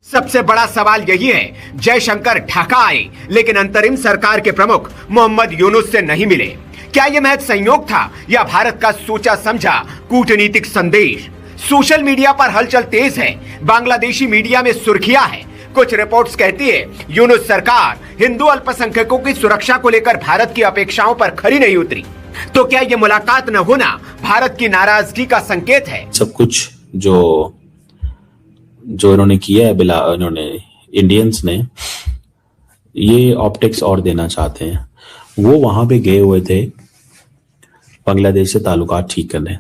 सबसे बड़ा सवाल यही है, जयशंकर ढाका आए लेकिन अंतरिम सरकार के प्रमुख मोहम्मद यूनुस से नहीं मिले। क्या यह महज संयोग था या भारत का सोचा समझा कूटनीतिक संदेश? सोशल मीडिया पर हलचल तेज है, बांग्लादेशी मीडिया में सुर्खियां है। कुछ रिपोर्ट्स कहती है यूनुस सरकार हिंदू अल्पसंख्यकों की सुरक्षा को लेकर भारत की अपेक्षाओं पर खरी नहीं उतरी। तो क्या यह मुलाकात न होना भारत की नाराजगी का संकेत है? सब कुछ जो इन्होंने किया है, इन्होंने इंडियंस ने ये ऑप्टिक्स और देना चाहते हैं। वो वहां पे गए हुए थे बांग्लादेश से ताल्लुकात ठीक करने।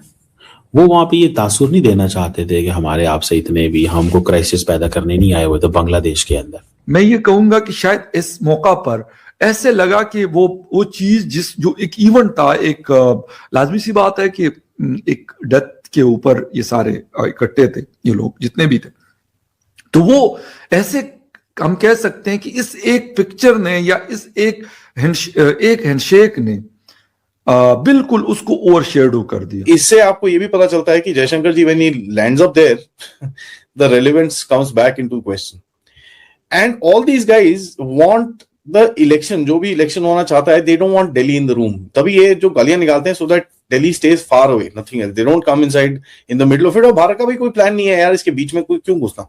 वो वहां पे ये तासुर नहीं देना चाहते थे कि हमारे आपसे इतने भी हमको क्राइसिस पैदा करने नहीं आए हुए थे बांग्लादेश के अंदर। मैं ये कहूंगा कि शायद इस मौका पर ऐसे लगा कि वो चीज जो एक इवेंट था, एक लाजमी सी बात है कि एक डेथ के ऊपर ये सारे इकट्ठे थे, ये लोग जितने भी थे, तो वो ऐसे हम कह सकते हैं कि इस एक पिक्चर ने या इस एक हैंडशेक ने बिल्कुल उसको ओवरशैडो कर दिया। इससे आपको ये भी पता चलता है कि Jaishankar ji when he lands up there the relevance comes back into question and all these guys want the election. जो भी इलेक्शन होना चाहता है, they don't want Delhi in the room. तभी ये जो गालियां निकालते हैं so that Delhi stage far away, nothing else. They don't come inside in the middle of it. और भारत का भी कोई प्लान नहीं है यार इसके बीच में कोई क्यों घुसना।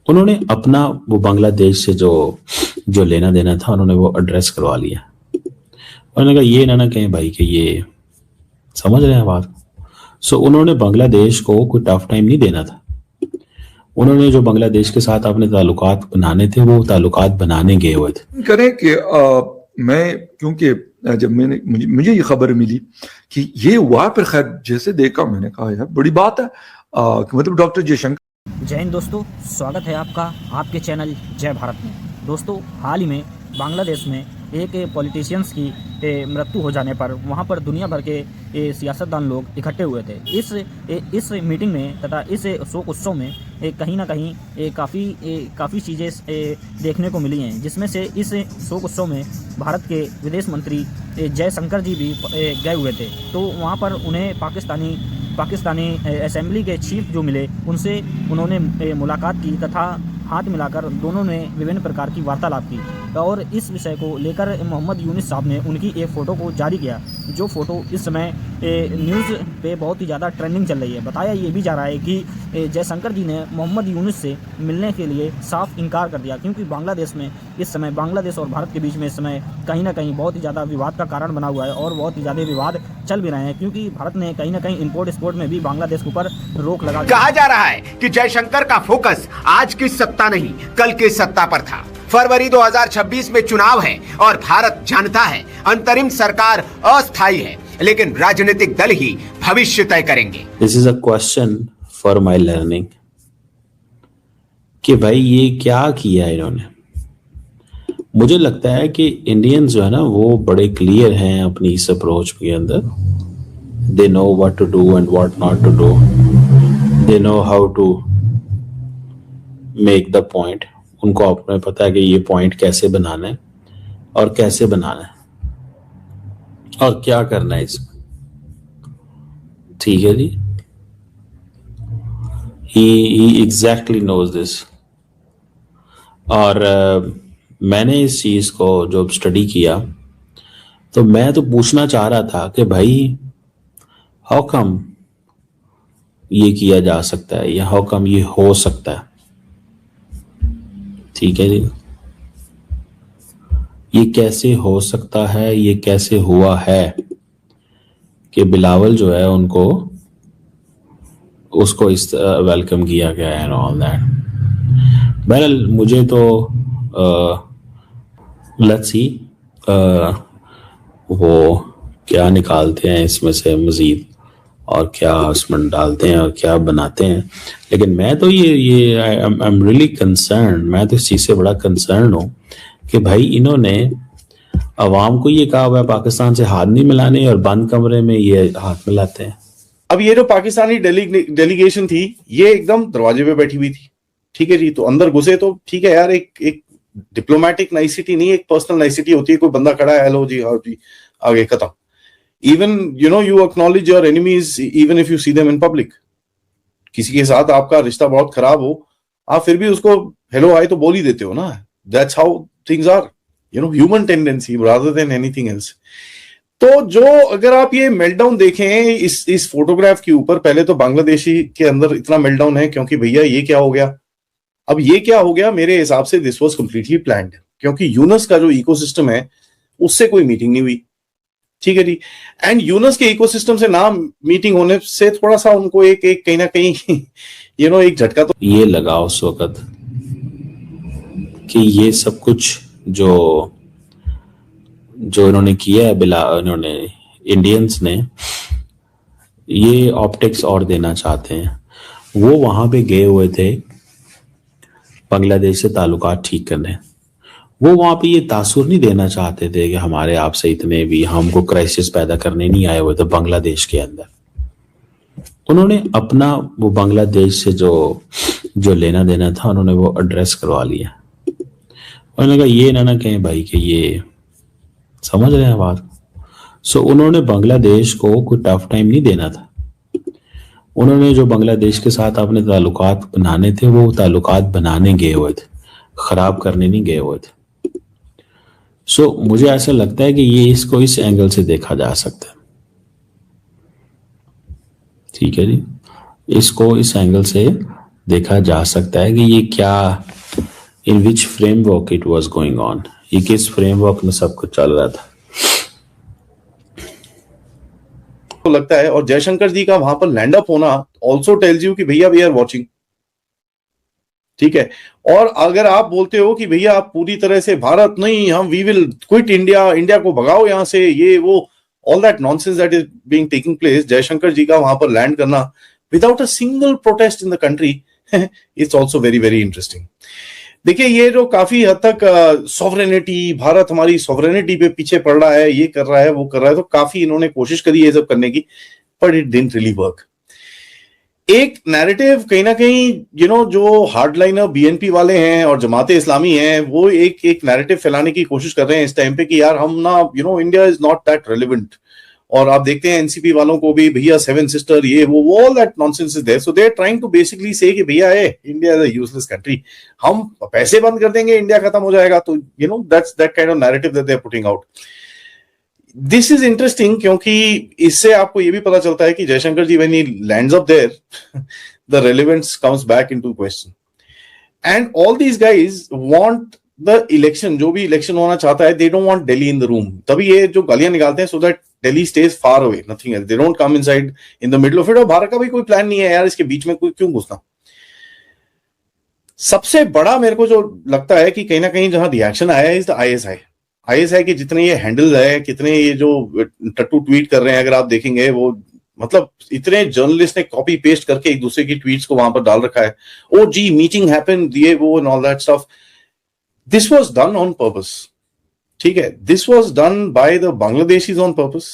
उन्होंने अपना वो बांग्लादेश से जो लेना देना था उन्होंने वो एड्रेस करवा लिया। उन्होंने कहा ये ना कहें भाई कि ये समझ रहे हैं बात। सो उन्होंने बांग्लादेश को कोई टफ टाइम नहीं देना था। उन्होंने जो बांग्लादेश के साथ अपने ताल्लुकात बनाने थे वो ताल्लुकात बनाने गए हुए थे। करें कि मैं क्योंकि जब मुझे ये खबर मिली कि ये हुआ, फिर खैर जैसे देखा मैंने कहा यार बड़ी बात है, मतलब डॉक्टर जयशंकर। जय हिंद दोस्तों, स्वागत है आपका आपके चैनल जय भारत में। दोस्तों, हाल ही में बांग्लादेश में एक पॉलिटिशियंस की मृत्यु हो जाने पर वहां पर दुनिया भर के सियासतदान लोग इकट्ठे हुए थे। इस मीटिंग में तथा इस शोक उत्सव में कहीं ना कहीं काफ़ी चीज़ें देखने को मिली हैं, जिसमें से इस शोक उत्सव में भारत के विदेश मंत्री जयशंकर जी भी गए हुए थे। तो वहाँ पर उन्हें पाकिस्तानी असेंबली के चीफ जो मिले उनसे उन्होंने मुलाकात की तथा हाथ मिलाकर दोनों ने विभिन्न प्रकार की वार्तालाप की। और इस विषय को लेकर मोहम्मद यूनुस साहब ने उनकी एक फ़ोटो को जारी किया, जो फ़ोटो इस समय न्यूज़ पे बहुत ही ज़्यादा ट्रेंडिंग चल रही है। बताया ये भी जा रहा है कि जयशंकर जी ने मोहम्मद यूनुस से मिलने के लिए साफ इनकार कर दिया, क्योंकि बांग्लादेश में इस समय बांग्लादेश और भारत के बीच में इस समय कहीं ना कहीं बहुत ही ज़्यादा विवाद का कारण बना हुआ है और बहुत ही ज़्यादा विवाद चल भी रहे हैं, क्योंकि भारत ने कहीं ना कहीं इम्पोर्ट एक्सपोर्ट में भी बांग्लादेश के ऊपर रोक लगा। कहा जा रहा है कि जयशंकर का फोकस आज की सत्ता नहीं कल की सत्ता पर था। फरवरी 2026 में चुनाव है और भारत जानता है अंतरिम सरकार अस्थायी है, लेकिन राजनीतिक दल ही भविष्य तय करेंगे। This is a question for my learning कि भाई ये क्या किया इन्होंने। मुझे लगता है कि इंडियंस जो है ना वो बड़े क्लियर हैं अपनी इस अप्रोच के अंदर। They know what to do and what not to do. They know how to make the point. उनको अपने पता है कि ये पॉइंट कैसे बनाना है और कैसे बनाना है और क्या करना है इसमें। ठीक है जी, he exactly knows this। और मैंने इस चीज को जब स्टडी किया तो मैं तो पूछना चाह रहा था कि भाई हाउ कम ये किया जा सकता है या हाउ कम ये हो सकता है। ठीक है जी, ये कैसे हो सकता है, ये कैसे हुआ है कि बिलावल जो है उसको इस वेलकम किया गया है एंड ऑल दैट। बहरहाल मुझे तो लेट्स सी वो क्या निकालते हैं इसमें से मजीद और क्या उसमें डालते हैं और क्या बनाते हैं। लेकिन मैं तो ये आई एम रियली कंसर्न। मैं तो इस चीज से बड़ा कंसर्न हूँ कि भाई इन्होंने अवाम को ये कहा हुआ है पाकिस्तान से हाथ नहीं मिलाने और बंद कमरे में ये हाथ मिलाते हैं। अब ये जो पाकिस्तानी डेलीगेशन थी ये एकदम दरवाजे पे बैठी हुई थी। ठीक है जी, तो अंदर घुसे तो ठीक है यार, एक डिप्लोमेटिक नाइसिटी नहीं, एक पर्सनल नाइसिटी होती है। कोई बंदा खड़ा है, हेलो जी, हाँ जी, आगे खत्म। Even you acknowledge your enemies even if you see them in public। किसी के साथ आपका रिश्ता बहुत खराब हो आप फिर भी उसको हेलो हाय तो बोल ही देते हो ना. That's how things are, human tendency rather than anything else. तो जो अगर आप ये मेल्टडाउन देखें इस फोटोग्राफ के ऊपर, पहले तो बांग्लादेशी के अंदर इतना मेल्टडाउन है क्योंकि भैया ये क्या हो गया. अब ये क्या हो गया, मेरे हिसाब से दिस वाज कंप्लीटली प्लान्ड, क्योंकि यूनस का जो इकोसिस्टम है उससे कोई मीटिंग नहीं हुई. ठीक है जी. एंड यूनस के इकोसिस्टम से ना मीटिंग होने से थोड़ा सा उनको एक कहीं ना कहीं एक झटका तो ये लगा उस वक्त कि ये सब कुछ जो इन्होंने किया है इन्होंने इंडियंस ने, ये ऑप्टिक्स और देना चाहते हैं. वो वहां पे गए हुए थे बांग्लादेश से ताल्लुकात ठीक करने. वो वहां पे ये तासुर नहीं देना चाहते थे कि हमारे आपसे इतने भी हमको क्राइसिस पैदा करने नहीं आए हुए थे बांग्लादेश के अंदर. उन्होंने अपना वो बांग्लादेश से जो लेना देना था उन्होंने वो एड्रेस करवा लिया. उन्होंने कहा ये ना कहें भाई कि ये समझ रहे हैं बात. सो उन्होंने बांग्लादेश को कोई टफ टाइम नहीं देना था. उन्होंने जो बांग्लादेश के साथ अपने ताल्लुकात बनाने थे वो ताल्लुकात बनाने गए हुए थे, खराब करने नहीं गए हुए थे. सो मुझे ऐसा लगता है कि ये इसको इस एंगल से देखा जा सकता है. ठीक है जी, इसको इस एंगल से देखा जा सकता है कि ये क्या, in which framework it was going on, ये किस फ्रेमवर्क में सब कुछ चल रहा था. लगता है. और जयशंकर जी का वहां पर लैंड अप होना ऑल्सो टेल्स यू कि भैया वी आर वॉचिंग. ठीक है. और अगर आप बोलते हो कि भैया आप पूरी तरह से भारत नहीं, हम we will quit India, India को भगाओ यहां से, ये वो all that nonsense that is being taking place, Jaishankar ji का वहां पर लैंड करना without a single protest in the country, it's also very very interesting. देखिए ये जो काफी हद तक सॉवरेनिटी, भारत हमारी सॉवरेनिटी पे पीछे पड़ रहा है, ये कर रहा है वो कर रहा है, तो काफी इन्होंने कोशिश करी है सब करने की, but it didn't really work. एक नैरेटिव कहीं ना कहीं जो हार्डलाइनर बीएनपी वाले हैं और जमाते इस्लामी हैं, वो एक नैरेटिव फैलाने की कोशिश कर रहे हैं इस टाइम पे कि यार हम ना India is not that relevant. और आप देखते हैं एनसीपी वालों को भी भैया सेवन सिस्टर ये वो all that nonsense is there. So they are trying to basically say कि भैया India is a useless country, हम पैसे बंद कर देंगे इंडिया खत्म हो जाएगा. तो that's that kind of narrative that they are putting out. This is interesting क्योंकि इससे आपको ये भी पता चलता है कि Jaishankar ji when he lands up there, the relevance comes back into question. And all these guys want the election, जो भी इलेक्शन होना चाहता है, they don't want Delhi in the room. तभी ये जो गालियां निकालते हैं, so that Delhi stage far away, nothing else. They don't come inside in the middle of it. और भारत का भी कोई प्लान नहीं है यार इसके बीच में कोई क्यों घुसना. सबसे बड़ा मेरे को जो लगता है कि कहीं ना कहीं जहां रिएक्शन आया है इज द आईएसआई के जितने ये हैंडल्स है, कितने ये जो टट्टू ट्वीट कर रहे हैं, अगर आप देखेंगे वो मतलब इतने जर्नलिस्ट ने कॉपी पेस्ट करके एक दूसरे की ट्वीट्स को वहां पर डाल रखा है. ओ जी मीटिंग हैपेंड, ये वो and all that stuff. This was done on purpose. ठीक है, this was done by the Bangladeshis on purpose,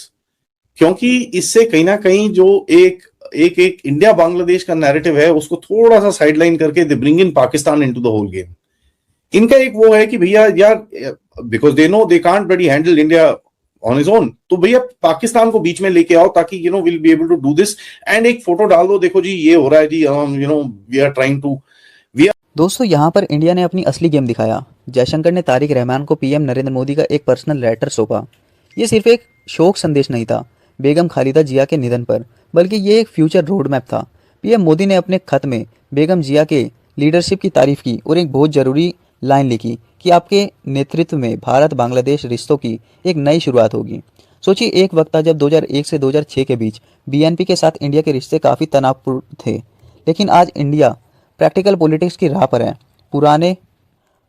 क्योंकि इससे कहीं ना कहीं जो एक इंडिया बांग्लादेश का नैरेटिव है उसको थोड़ा सा साइडलाइन करके they bring in Pakistan into the whole game. इनका एक वो है कि भैया यार because they know they can't bloody handle India on his own, तो भैया पाकिस्तान को बीच में लेके आओ ताकि will be able to do this. And एक फोटो डाल दो, देखो जी ये हो रहा है जी, वी आर ट्राइंग टू. दोस्तों यहाँ पर इंडिया ने अपनी असली गेम दिखाया. जयशंकर ने तारिक रहमान को पीएम नरेंद्र मोदी का एक पर्सनल लेटर सौंपा. ये सिर्फ एक शोक संदेश नहीं था बेगम खालिदा जिया के निधन पर, बल्कि ये एक फ्यूचर रोड मैप था. पीएम मोदी ने अपने खत में बेगम जिया के लीडरशिप की तारीफ की और एक बहुत जरूरी लाइन लिखी कि आपके नेतृत्व में भारत बांग्लादेश रिश्तों की एक नई शुरुआत होगी. सोचिए, एक वक्त था जब 2001 से 2006 के बीच बीएनपी के साथ इंडिया के रिश्ते काफ़ी तनावपूर्ण थे, लेकिन आज इंडिया प्रैक्टिकल पॉलिटिक्स की राह पर है. पुराने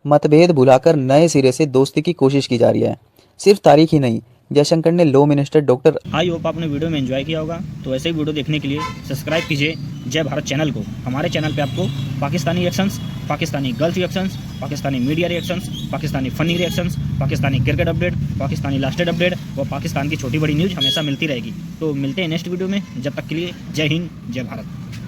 मतभेद भुलाकर नए सिरे से दोस्ती की कोशिश की जा रही है. सिर्फ तारीख ही नहीं, जयशंकर ने law minister doctor I hope आपने वीडियो में एंजॉय किया होगा. तो ऐसे ही वीडियो देखने के लिए सब्सक्राइब कीजिए जय भारत चैनल को. हमारे चैनल पे आपको Pakistani reactions, Pakistani girls reactions, Pakistani media reactions, Pakistani funny reactions, Pakistani cricket update, Pakistani lasted update व पाकिस्तान की छोटी बड़ी न्यूज़ हमेशा मिलती रहेगी. तो मिलते हैं नेक्स्ट वीडियो में. जब तक के लिए जय हिंद, जय भारत.